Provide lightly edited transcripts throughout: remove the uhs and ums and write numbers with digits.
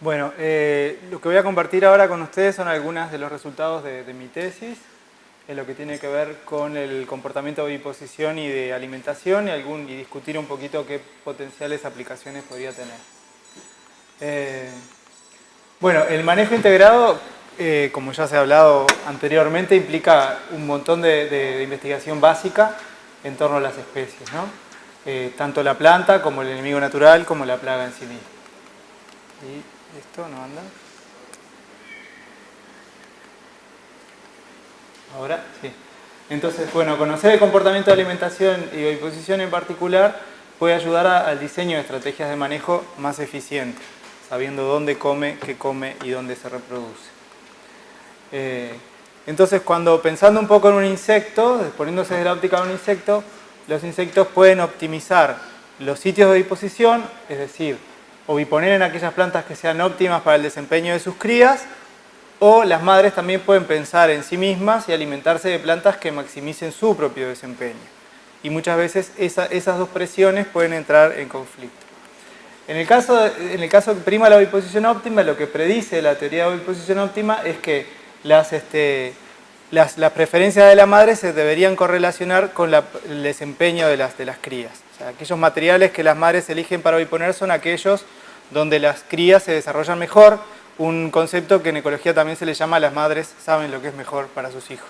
Bueno, lo que voy a compartir ahora con ustedes son algunos de los resultados de mi tesis, en lo que tiene que ver con el comportamiento de oviposición y de alimentación y discutir un poquito qué potenciales aplicaciones podría tener. Bueno, el manejo integrado, como ya se ha hablado anteriormente, implica un montón de investigación básica en torno a las especies, ¿no? Tanto la planta como el enemigo natural como la plaga en sí misma. ¿Y esto no anda? Ahora sí. Entonces, bueno, conocer el comportamiento de alimentación y oviposición en particular puede ayudar al diseño de estrategias de manejo más eficientes, sabiendo dónde come, qué come y dónde se reproduce. Entonces, pensando un poco en un insecto, poniéndose desde la óptica de un insecto, los insectos pueden optimizar los sitios de oviposición, es decir, oviponer en aquellas plantas que sean óptimas para el desempeño de sus crías, o las madres también pueden pensar en sí mismas y alimentarse de plantas que maximicen su propio desempeño. Y muchas veces esas dos presiones pueden entrar en conflicto. En el caso que prima la oviposición óptima, lo que predice la teoría de oviposición óptima es que las preferencias de la madre se deberían correlacionar con el desempeño de las crías. O sea, aquellos materiales que las madres eligen para oviponer son aquellos donde las crías se desarrollan mejor, un concepto que en ecología también se le llama las madres saben lo que es mejor para sus hijos.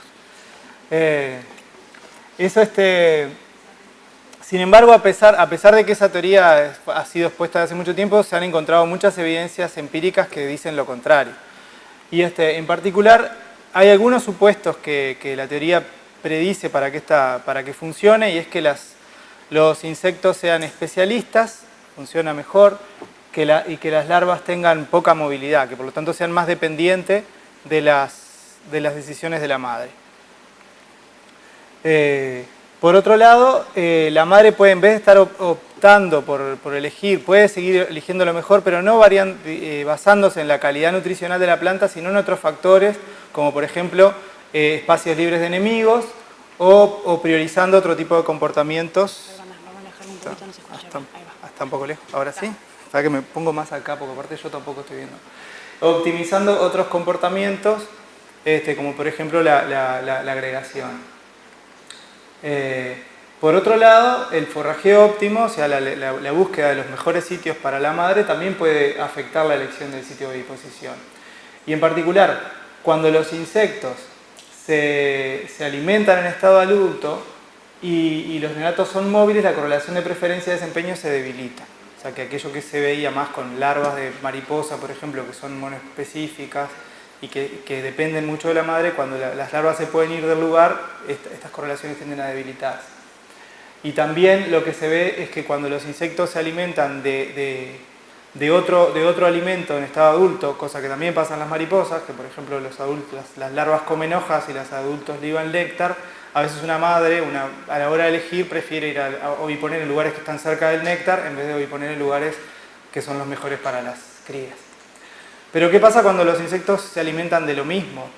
Sin embargo, a pesar de que esa teoría ha sido expuesta hace mucho tiempo, se han encontrado muchas evidencias empíricas que dicen lo contrario. Y en particular, hay algunos supuestos que la teoría predice para que funcione, y es que los insectos sean especialistas, funciona mejor, y que las larvas tengan poca movilidad, que por lo tanto sean más dependientes de las decisiones de la madre. Por otro lado, la madre puede, en vez de estar optando por elegir, puede seguir eligiendo lo mejor, pero no basándose en la calidad nutricional de la planta, sino en otros factores, como por ejemplo espacios libres de enemigos o priorizando otro tipo de comportamientos. Perdona, vamos a alejarlo un poquito, no se escucha bien. Ahí va. Hasta un poco lejos. ¿Ahora sí? Para que me pongo más acá, porque aparte yo tampoco estoy viendo. Optimizando otros comportamientos, como por ejemplo la agregación. Por otro lado, el forrajeo óptimo, o sea, la búsqueda de los mejores sitios para la madre, también puede afectar la elección del sitio de oviposición. Y en particular, cuando los insectos se alimentan en estado adulto y los neonatos son móviles, la correlación de preferencia de desempeño se debilita. O sea, que aquello que se veía más con larvas de mariposa, por ejemplo, que son monoespecíficas y que dependen mucho de la madre, cuando las larvas se pueden ir del lugar, estas correlaciones tienden a debilitarse. Y también lo que se ve es que cuando los insectos se alimentan de otro alimento en estado adulto, cosa que también pasa en las mariposas, que por ejemplo las larvas comen hojas y los adultos liban néctar, a veces una madre, a la hora de elegir, prefiere ir a oviponer en lugares que están cerca del néctar en vez de oviponer en lugares que son los mejores para las crías. Pero ¿qué pasa cuando los insectos se alimentan de lo mismo?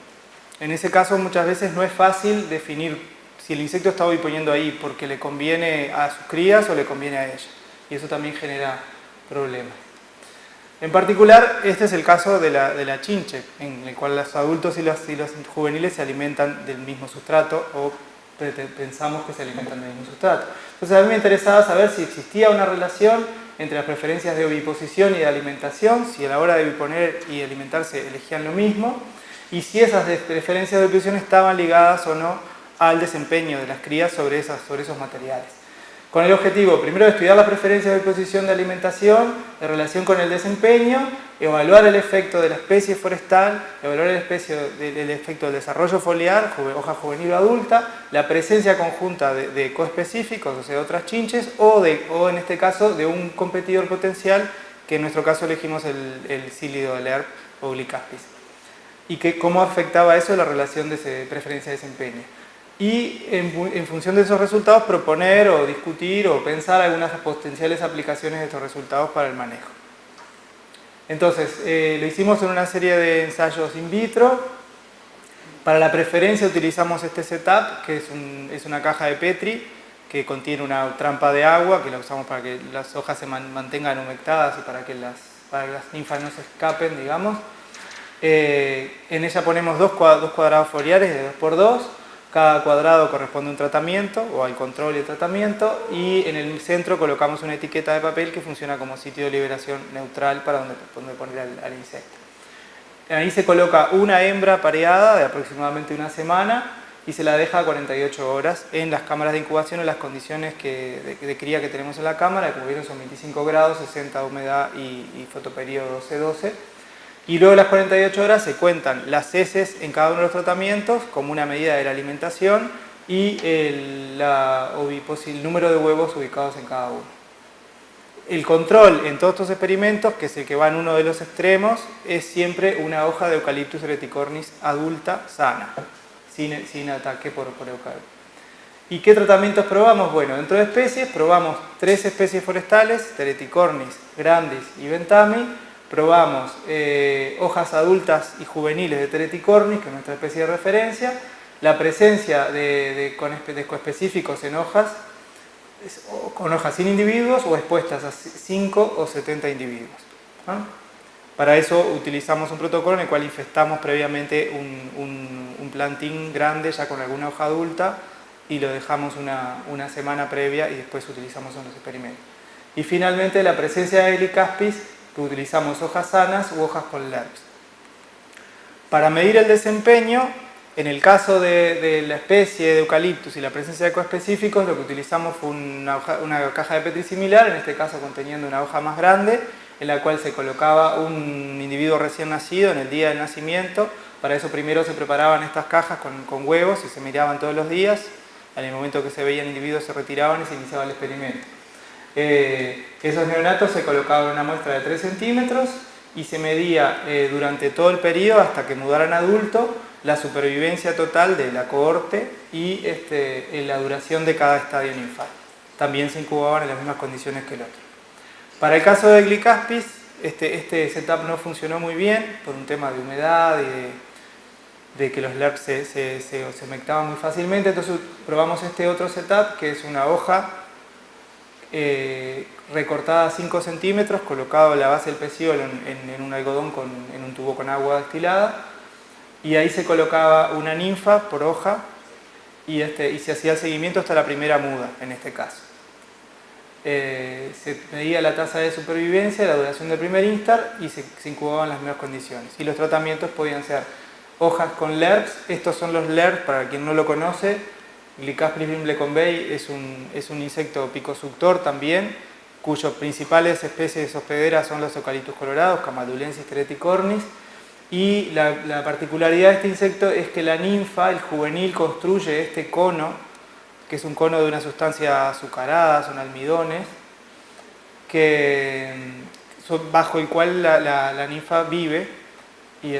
En ese caso muchas veces no es fácil definir si el insecto está oviponiendo ahí porque le conviene a sus crías o le conviene a ella. Y eso también genera problemas. En particular, este es el caso de la chinche, en el cual los adultos y los juveniles se alimentan del mismo sustrato o pensamos que se alimentan del mismo sustrato. Entonces a mí me interesaba saber si existía una relación entre las preferencias de oviposición y de alimentación, si a la hora de oviponer y alimentarse elegían lo mismo, y si esas preferencias de oviposición estaban ligadas o no al desempeño de las crías sobre esos materiales. Con el objetivo, primero, de estudiar la preferencia de oviposición de alimentación en relación con el desempeño, evaluar el efecto de la especie forestal, evaluar el efecto del desarrollo foliar, hoja juvenil o adulta, la presencia conjunta de coespecíficos, o sea, de otras chinches, o en este caso de un competidor potencial, que en nuestro caso elegimos el cílido del ERP o Glycaspis. Y cómo afectaba eso la relación de preferencia de desempeño. Y en función de esos resultados proponer o discutir o pensar algunas potenciales aplicaciones de estos resultados para el manejo. Entonces, lo hicimos en una serie de ensayos in vitro. Para la preferencia utilizamos este setup, que es una caja de Petri que contiene una trampa de agua, que la usamos para que las hojas se mantengan humectadas y para que para que las ninfas no se escapen, digamos. En ella ponemos dos cuadrados foliares de 2×2. Cada cuadrado corresponde a un tratamiento, o al control y el tratamiento, y en el centro colocamos una etiqueta de papel que funciona como sitio de liberación neutral para donde poner al insecto. Ahí se coloca una hembra pareada de aproximadamente una semana y se la deja 48 horas en las cámaras de incubación en las condiciones de cría que tenemos en la cámara, que como vieron son 25 grados, 60 de humedad y fotoperíodo 12-12. Y luego de las 48 horas se cuentan las heces en cada uno de los tratamientos como una medida de la alimentación y el número de huevos ubicados en cada uno. El control en todos estos experimentos, que es el que va en uno de los extremos, es siempre una hoja de Eucalyptus ereticornis adulta sana, sin ataque por eucalipto. ¿Y qué tratamientos probamos? Bueno, dentro de especies probamos 3 especies forestales, Ereticornis, Grandis y Bentami. Probamos hojas adultas y juveniles de Ereticornis, que es nuestra especie de referencia, la presencia de coespecíficos en hojas, con hojas sin individuos o expuestas a 5 o 70 individuos. ¿No? Para eso utilizamos un protocolo en el cual infestamos previamente un plantín grande ya con alguna hoja adulta y lo dejamos una semana previa y después utilizamos en los experimentos. Y finalmente la presencia de Helicaspis, que utilizamos hojas sanas u hojas con LERPs. Para medir el desempeño, en el caso de la especie de Eucalyptus y la presencia de coespecíficos, lo que utilizamos fue una caja de Petri similar, en este caso conteniendo una hoja más grande, en la cual se colocaba un individuo recién nacido en el día del nacimiento. Para eso primero se preparaban estas cajas con huevos y se miraban todos los días. En el momento que se veían individuos se retiraban y se iniciaba el experimento. Esos neonatos se colocaban en una muestra de 3 centímetros y se medía durante todo el periodo hasta que mudaran adulto la supervivencia total de la cohorte y la duración de cada estadio ninfal. También se incubaban en las mismas condiciones que el otro. Para el caso de Glycaspis, este setup no funcionó muy bien por un tema de humedad y de que los LERPs se humectaban muy fácilmente, entonces probamos este otro setup, que es una hoja recortada a 5 centímetros, colocado en la base del pecíolo en un algodón en un tubo con agua destilada, y ahí se colocaba una ninfa por hoja y se hacía el seguimiento hasta la primera muda, en este caso. Se medía la tasa de supervivencia, la duración del primer instar y se incubaban en las mismas condiciones. Y los tratamientos podían ser hojas con LERPs. Estos son los LERPs, para quien no lo conoce. Glycaspis brimley es un insecto picosuctor también, cuyas principales especies hospederas son los Eucalyptus colorados, Camaldulensis ereticornis. Y la particularidad de este insecto es que la ninfa, el juvenil, construye este cono, que es un cono de una sustancia azucarada, son almidones, bajo el cual la ninfa vive, y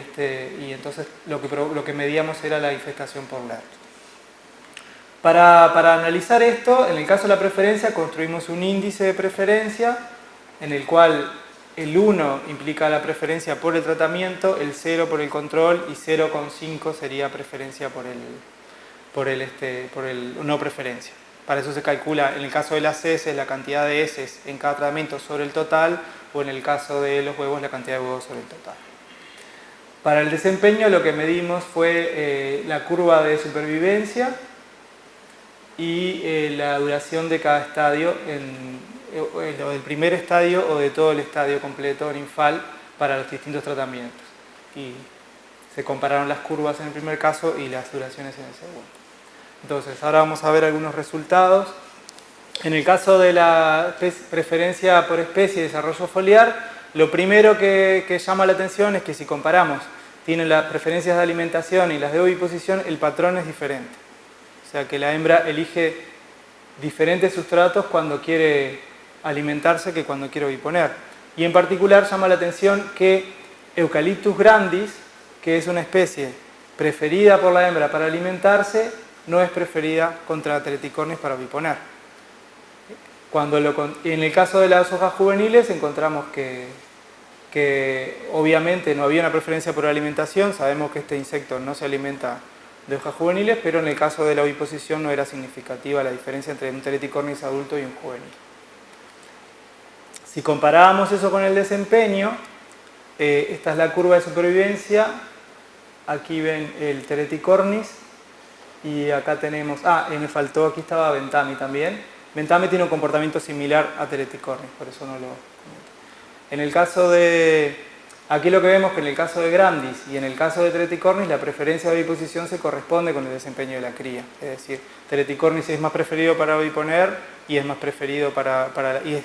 entonces lo que medíamos era la infestación por LERPs. Para analizar esto, en el caso de la preferencia, construimos un índice de preferencia, en el cual el 1 implica la preferencia por el tratamiento, el 0 por el control y 0,5 sería preferencia por el no preferencia. Para eso se calcula, en el caso de las heces, la cantidad de heces en cada tratamiento sobre el total, o en el caso de los huevos, la cantidad de huevos sobre el total. Para el desempeño lo que medimos fue la curva de supervivencia y la duración de cada estadio, del primer estadio o de todo el estadio completo ninfal para los distintos tratamientos. Y se compararon las curvas en el primer caso y las duraciones en el segundo. Entonces, ahora vamos a ver algunos resultados. En el caso de la preferencia por especie y desarrollo foliar, lo primero que llama la atención es que si comparamos, tienen las preferencias de alimentación y las de oviposición, el patrón es diferente. O sea que la hembra elige diferentes sustratos cuando quiere alimentarse que cuando quiere oviponer. Y en particular llama la atención que Eucalyptus grandis, que es una especie preferida por la hembra para alimentarse, no es preferida contra Ereticornis para oviponer. En el caso de las hojas juveniles encontramos que obviamente no había una preferencia por la alimentación, sabemos que este insecto no se alimenta de hojas juveniles, pero en el caso de la oviposición no era significativa la diferencia entre un Ereticornis adulto y un juvenil. Si comparábamos eso con el desempeño, esta es la curva de supervivencia, aquí ven el Tereticornis, y acá tenemos, me faltó, aquí estaba Ventami también. Ventami tiene un comportamiento similar a Tereticornis, por eso no lo comento. En el caso de, aquí lo que vemos que en el caso de Grandis y en el caso de Tereticornis, la preferencia de oviposición se corresponde con el desempeño de la cría. Es decir, Tereticornis es más preferido para oviponer y es más preferido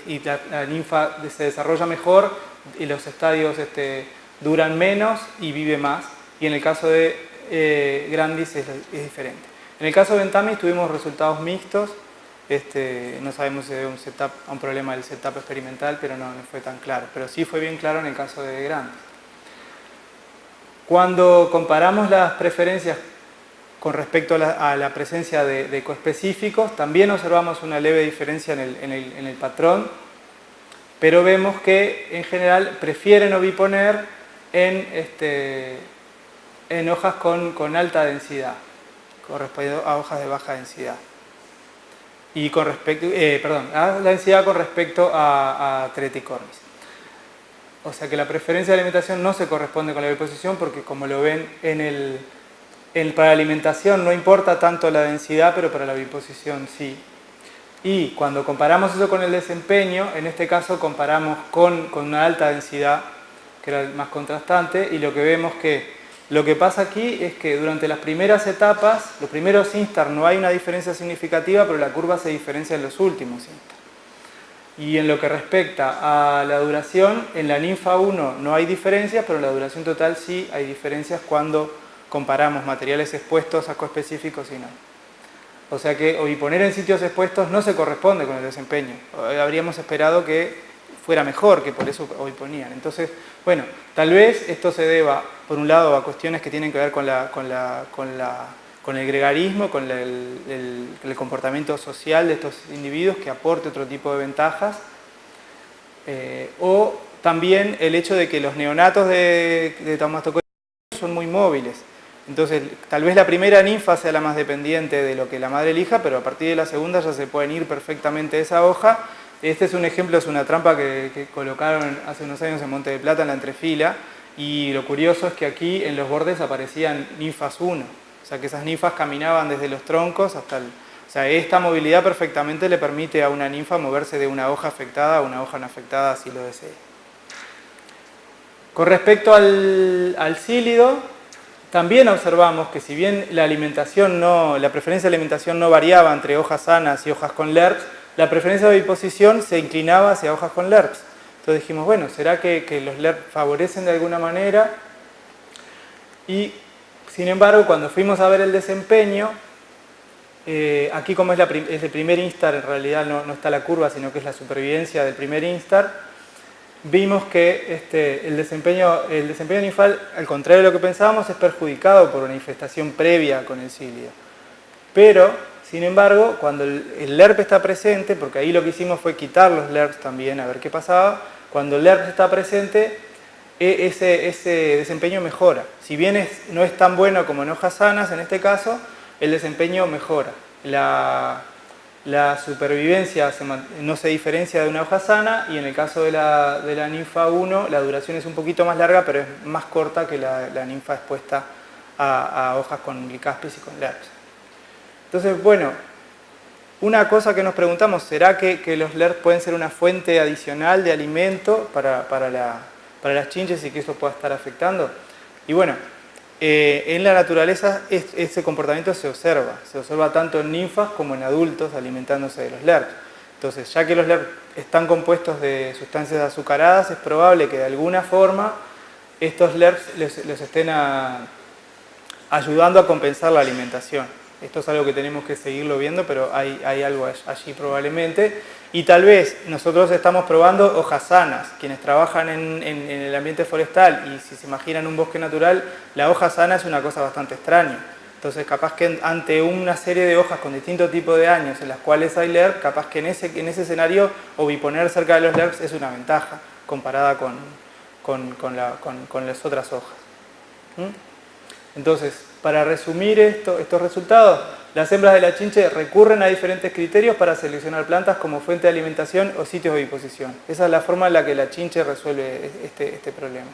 y la ninfa se desarrolla mejor y los estadios duran menos y vive más. Y en el caso de Grandis es diferente. En el caso de Ventami tuvimos resultados mixtos. No sabemos si debe a un problema del setup experimental, pero no fue tan claro. Pero sí fue bien claro en el caso de Grandis. Cuando comparamos las preferencias con respecto a la presencia de coespecíficos, también observamos una leve diferencia en el patrón, pero vemos que en general prefieren oviponer en hojas con alta densidad, con respecto a hojas de baja densidad. Y con respecto, a la densidad con respecto a Tereticornis. O sea que la preferencia de alimentación no se corresponde con la oviposición porque, como lo ven para la alimentación no importa tanto la densidad, pero para la oviposición sí. Y cuando comparamos eso con el desempeño, en este caso comparamos con una alta densidad, que era el más contrastante, y lo que vemos que lo que pasa aquí es que durante las primeras etapas, los primeros instar, no hay una diferencia significativa, pero la curva se diferencia en los últimos instar. Y en lo que respecta a la duración, en la ninfa 1 no hay diferencias, pero en la duración total sí hay diferencias cuando comparamos materiales expuestos a coespecíficos y no. O sea que oviponer en sitios expuestos no se corresponde con el desempeño. Habríamos esperado que fuera mejor, que por eso oviponían. Entonces, bueno, tal vez esto se deba, por un lado, a cuestiones que tienen que ver con el gregarismo, con el comportamiento social de estos individuos que aporte otro tipo de ventajas, o también el hecho de que los neonatos de Taumastocoria son muy móviles. Entonces, tal vez la primera ninfa sea la más dependiente de lo que la madre elija, pero a partir de la segunda ya se pueden ir perfectamente de esa hoja. Este es un ejemplo, es una trampa que colocaron hace unos años en Monte de Plata en la entrefila, y lo curioso es que aquí en los bordes aparecían ninfas 1, o sea que esas ninfas caminaban desde los troncos hasta o sea, esta movilidad perfectamente le permite a una ninfa moverse de una hoja afectada a una hoja no afectada si lo desea. Con respecto al cílido, también observamos que si bien la preferencia de alimentación no variaba entre hojas sanas y hojas con LERPS, la preferencia de oviposición se inclinaba hacia hojas con LERPS. Entonces dijimos, bueno, ¿será que los LERPS favorecen de alguna manera? Y, sin embargo, cuando fuimos a ver el desempeño, aquí como es el primer instar, en realidad no está la curva, sino que es la supervivencia del primer instar, vimos que el desempeño ninfal, al contrario de lo que pensábamos, es perjudicado por una infestación previa con el cílido. Pero, sin embargo, cuando el LERP está presente, porque ahí lo que hicimos fue quitar los LERPs también, a ver qué pasaba, cuando el LERP está presente, ese desempeño mejora. Si bien no es tan bueno como en hojas sanas, en este caso, el desempeño mejora. La supervivencia no se diferencia de una hoja sana, y en el caso de la ninfa 1, la duración es un poquito más larga, pero es más corta que la ninfa expuesta a hojas con Glycaspis y con LERPs. Entonces, bueno, una cosa que nos preguntamos, ¿será que los LERPs pueden ser una fuente adicional de alimento para las chinches y que eso pueda estar afectando? Y bueno, en la naturaleza ese comportamiento se observa tanto en ninfas como en adultos alimentándose de los LERPs. Entonces, ya que los LERPs están compuestos de sustancias azucaradas, es probable que de alguna forma estos LERPs les estén ayudando a compensar la alimentación. Esto es algo que tenemos que seguirlo viendo, pero hay algo allí probablemente. Y tal vez nosotros estamos probando hojas sanas. Quienes trabajan en el ambiente forestal y si se imaginan un bosque natural, la hoja sana es una cosa bastante extraña. Entonces, capaz que ante una serie de hojas con distintos tipos de años en las cuales hay LERP, capaz que en ese escenario oviponer cerca de los LERPs es una ventaja comparada con las otras hojas. Entonces, para resumir estos resultados, las hembras de la chinche recurren a diferentes criterios para seleccionar plantas como fuente de alimentación o sitios de oviposición. Esa es la forma en la que la chinche resuelve este problema.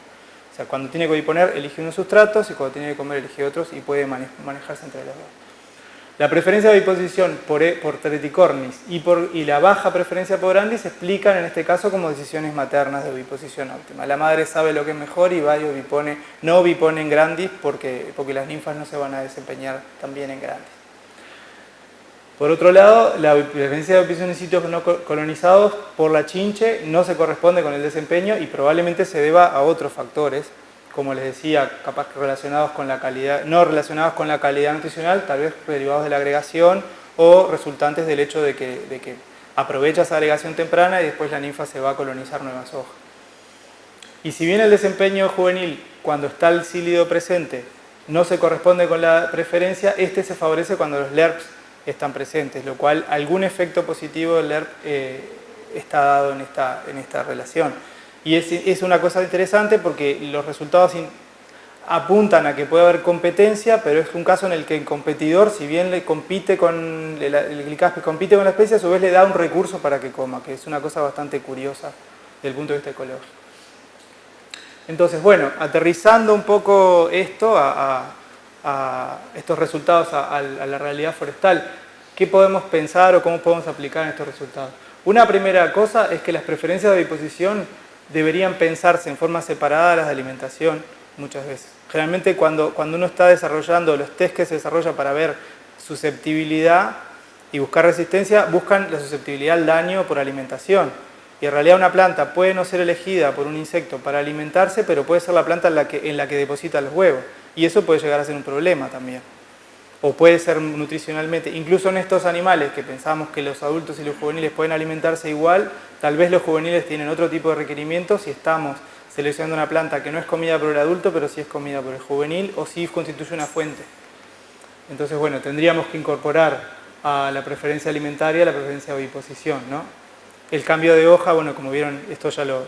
O sea, cuando tiene que oviponer, elige unos sustratos, y cuando tiene que comer, elige otros, y puede manejarse entre los dos. La preferencia de oviposición por Treticornis y la baja preferencia por Grandis se explican en este caso como decisiones maternas de oviposición óptima. La madre sabe lo que es mejor y va y ovipone, no ovipone en Grandis porque las ninfas no se van a desempeñar tan bien en Grandis. Por otro lado, la preferencia de oviposición en sitios no colonizados por la chinche no se corresponde con el desempeño y probablemente se deba a otros factores, como les decía, capaz que relacionados con la calidad, no relacionados con la calidad nutricional, tal vez derivados de la agregación o resultantes del hecho de que aprovecha esa agregación temprana y después la ninfa se va a colonizar nuevas hojas. Y si bien el desempeño juvenil, cuando está el cílido presente, no se corresponde con la preferencia, este se favorece cuando los LERPs están presentes, lo cual algún efecto positivo del LERP está dado en esta relación. Y es una cosa interesante porque los resultados apuntan a que puede haber competencia, pero es un caso en el que el competidor, si bien el Glycaspis compite con la especie, a su vez le da un recurso para que coma, que es una cosa bastante curiosa desde el punto de vista ecológico. Entonces, bueno, aterrizando un poco esto a estos resultados a la realidad forestal, ¿qué podemos pensar o cómo podemos aplicar en estos resultados? Una primera cosa es que las preferencias de oviposición deberían pensarse en forma separada a las de alimentación muchas veces. Generalmente cuando uno está desarrollando los test que se desarrolla para ver susceptibilidad y buscar resistencia, buscan la susceptibilidad al daño por alimentación. Y en realidad una planta puede no ser elegida por un insecto para alimentarse, pero puede ser la planta en la que deposita los huevos. Y eso puede llegar a ser un problema también. O puede ser nutricionalmente, incluso en estos animales que pensamos que los adultos y los juveniles pueden alimentarse igual, tal vez los juveniles tienen otro tipo de requerimientos y estamos seleccionando una planta que no es comida por el adulto, pero sí es comida por el juvenil o sí constituye una fuente. Entonces, bueno, tendríamos que incorporar a la preferencia alimentaria la preferencia de oviposición, ¿no? El cambio de hoja, bueno, como vieron, esto ya lo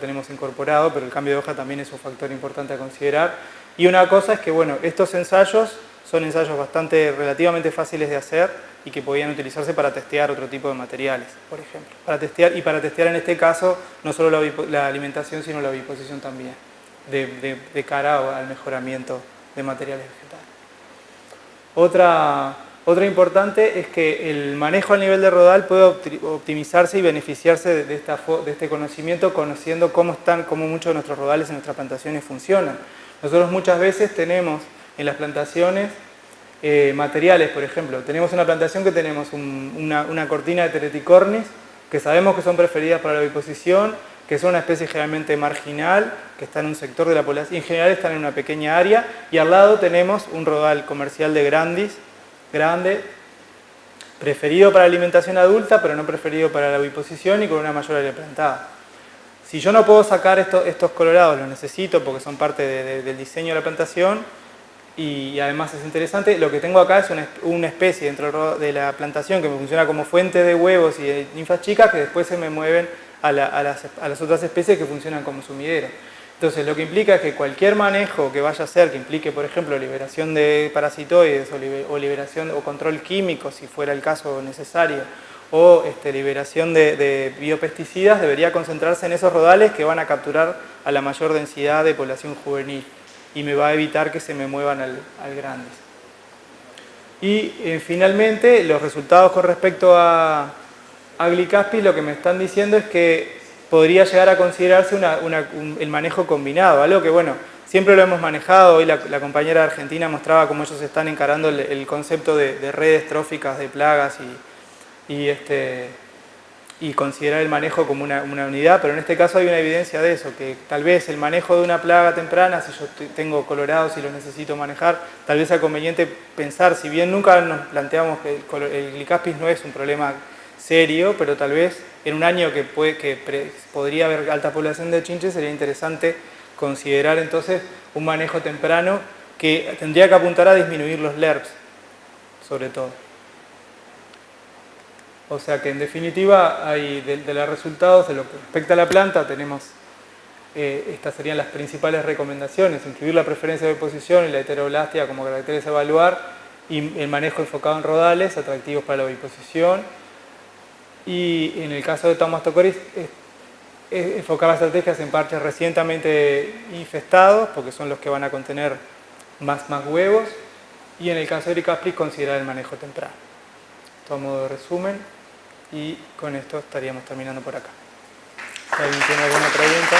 tenemos incorporado, pero el cambio de hoja también es un factor importante a considerar. Y una cosa es que, bueno, estos ensayos son ensayos relativamente fáciles de hacer y que podían utilizarse para testear otro tipo de materiales, por ejemplo. Para testear en este caso no solo la alimentación, sino la oviposición también, de cara al mejoramiento de materiales vegetales. Otra importante es que el manejo a nivel de rodal puede optimizarse y beneficiarse de este conocimiento, conociendo cómo muchos de nuestros rodales en nuestras plantaciones funcionan. Nosotros muchas veces tenemos en las plantaciones materiales, por ejemplo. Tenemos una plantación que tenemos una cortina de Treticornis, que sabemos que son preferidas para la oviposición, que son una especie generalmente marginal, que está en un sector de la población, y en general están en una pequeña área, y al lado tenemos un rodal comercial de Grandis, grande, preferido para la alimentación adulta, pero no preferido para la oviposición y con una mayor área plantada. Si yo no puedo sacar estos colorados, los necesito porque son parte del diseño de la plantación y además es interesante, lo que tengo acá es una especie dentro de la plantación que me funciona como fuente de huevos y de ninfas chicas que después se me mueven a las otras especies que funcionan como sumidero. Entonces lo que implica es que cualquier manejo que vaya a hacer, que implique por ejemplo liberación de parasitoides o liberación o control químico si fuera el caso necesario, o liberación de biopesticidas, debería concentrarse en esos rodales que van a capturar a la mayor densidad de población juvenil y me va a evitar que se me muevan al Grandis. Y finalmente los resultados con respecto a Glycaspis lo que me están diciendo es que podría llegar a considerarse el manejo combinado, algo que bueno, siempre lo hemos manejado. Hoy la compañera argentina mostraba cómo ellos están encarando el concepto de redes tróficas de plagas y considerar el manejo como una unidad, pero en este caso hay una evidencia de eso, que tal vez el manejo de una plaga temprana, si yo tengo colorados y los necesito manejar, tal vez sea conveniente pensar, si bien nunca nos planteamos que el Glycaspis no es un problema serio, pero tal vez en un año que podría haber alta población de chinches, sería interesante considerar entonces un manejo temprano que tendría que apuntar a disminuir los LERPs, sobre todo. O sea que en definitiva, de los resultados de lo que respecta a la planta, tenemos, estas serían las principales recomendaciones: incluir la preferencia de oviposición y la heteroblastia como caracteres a evaluar, y el manejo enfocado en rodales atractivos para la oviposición. Y en el caso de Thomas-Tocoris, es enfocar las estrategias en parches recientemente infestados, porque son los que van a contener más huevos. Y en el caso de Erika Asplis, considerar el manejo temprano. Todo modo de resumen, y con esto estaríamos terminando por acá. Si alguien tiene alguna pregunta.